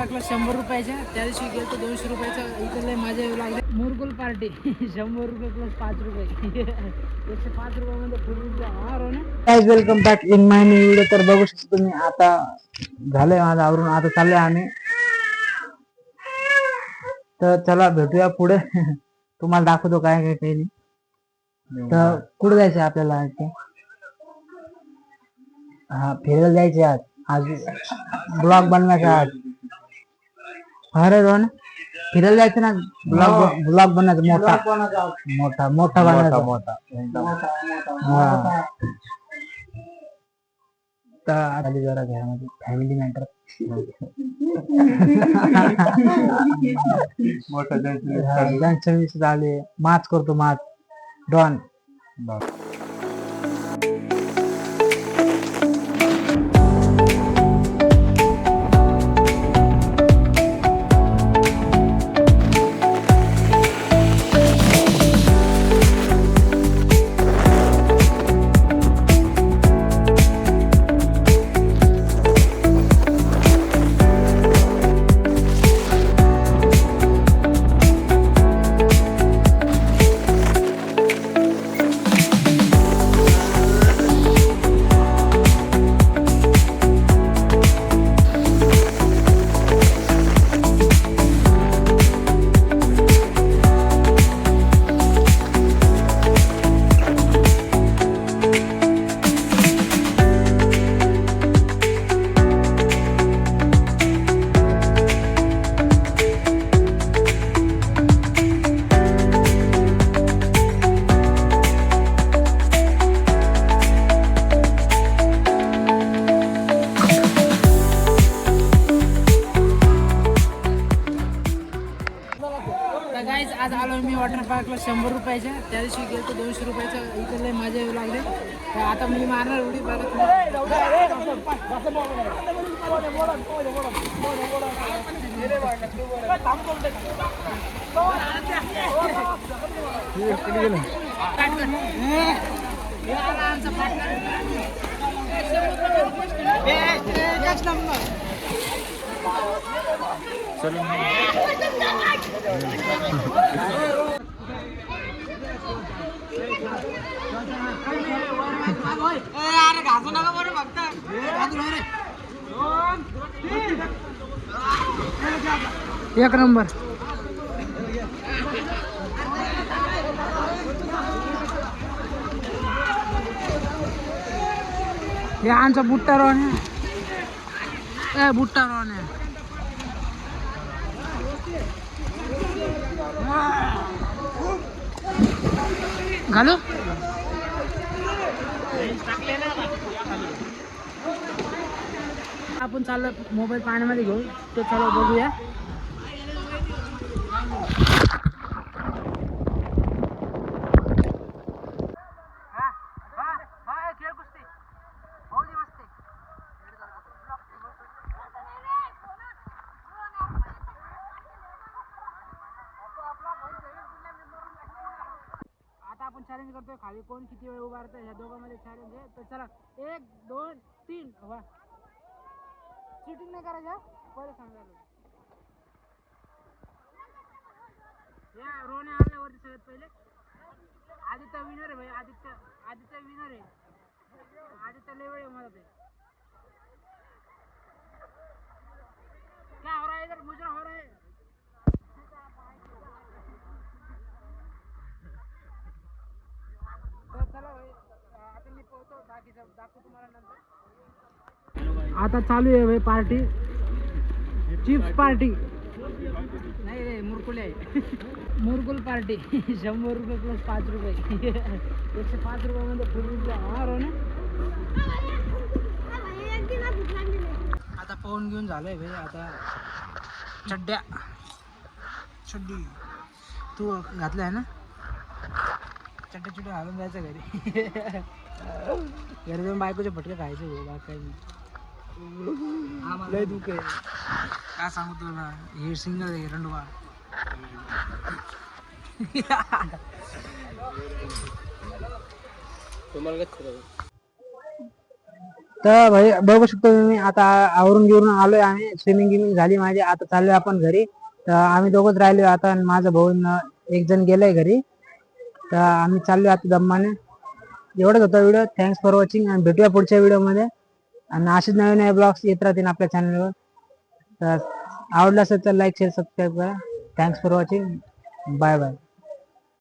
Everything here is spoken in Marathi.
पार्कला 100 रुपयाच्या, त्या दिवशी गेलो तर 200 रुपयाचा. इकडले मजा येऊ लागले. मुरकुल पार्टी 100 रुपये प्लस 5 रुपये 105 रुपयामध्ये फुल. Welcome back in my new video. तर बघू शकतो तुम्ही आता झालंय माझं आवरून, आता चाललोय आम्ही. तर चला भेटूया पुढे. तुम्हाला दाखवतो काय काय काही नाही. तर कुठे जायचं आपल्याला? हा, फिरायला जायचे आज. आज ब्लॉग बनवायचा आज. अरे रोहन, फिरायला जायचं ना. ब्लॉग बनवायचा मोठा मोठा बनवायचा. हा. तर आधी जरा घरामध्ये फॅमिली मॅटर जंक्शन झाले. माच करतो माच डॉन. आज आलो मी वॉटर पार्कला 100 रुपयाच्या, त्या दिवशी गेलो तर 200 रुपयाचा. इकडले मजा येऊ लागले. तर आता मी मारणार उडी बघा. एक नंबर. हे आमचा बुट्टा रोहन आहे. बुट्टा रोहन आहे. घालू आपण चाललो मोबाईल पाण्यामध्ये घेऊन. तो चला बघूया. आता आपण चॅलेंज करतोय, खाली कोण किती वेळ उभा राहतं ह्या दोघांमध्ये चॅलेंज आहे. तर चला 1 2 3 वा. चिटिंग नाही करायचं पहिले सांगायला. या रोहन आले वरती सगळ्यात पहिले. आदित्य विनर आहे भाई. आदित्य विनर आहे. आदित्य लय वेळ मला ते क्या हो रहा है इधर? मुजरा हो रहा है. आता मी पोहतो, बाकीचं दाखवतो तुम्हाला नंतर. आता चालू आहे भाई पार्टी. चिप्स पार्टी नाही रे, मुरकुल आहे. मुरकुल पार्टी 100 रुपये प्लस 5 रुपये 105 रुपयामध्ये फुल. हा रोहन, आता पाहून घेऊन झालंय भाई. आता चड्डी तू घातलं आहे ना. चड्डी घालून जायचं घरी. घरी जाऊन बायकोचे फटके खायचे भाऊ. बाकी काही नाही. लय दुःख आहे काय सांगू तुला. हे सिंगल आहे रंडवा. तुम्हाला तर भाई बघू शकतो तुम्ही आता आवरून घेऊन आलोय आम्ही. स्विमिंग गिमिंग झाली माझी. आता चाललोय आपण घरी. तर आम्ही दोघंच राहिलोय आता आणि माझा भाऊ एक जण गेलाय घरी. तर आम्ही चाललोय आता दम्माने. एवढंच होता व्हिडिओ. थँक्स फॉर वॉचिंग आणि भेटूया पुढच्या व्हिडिओमध्ये. आणि असेच नवीन नवीन ब्लॉग्स येत राहतील आपल्या चॅनलवर. तर आवडलं असेल तर लाईक शेअर सबस्क्राईब करा. Thanks for watching. Bye bye.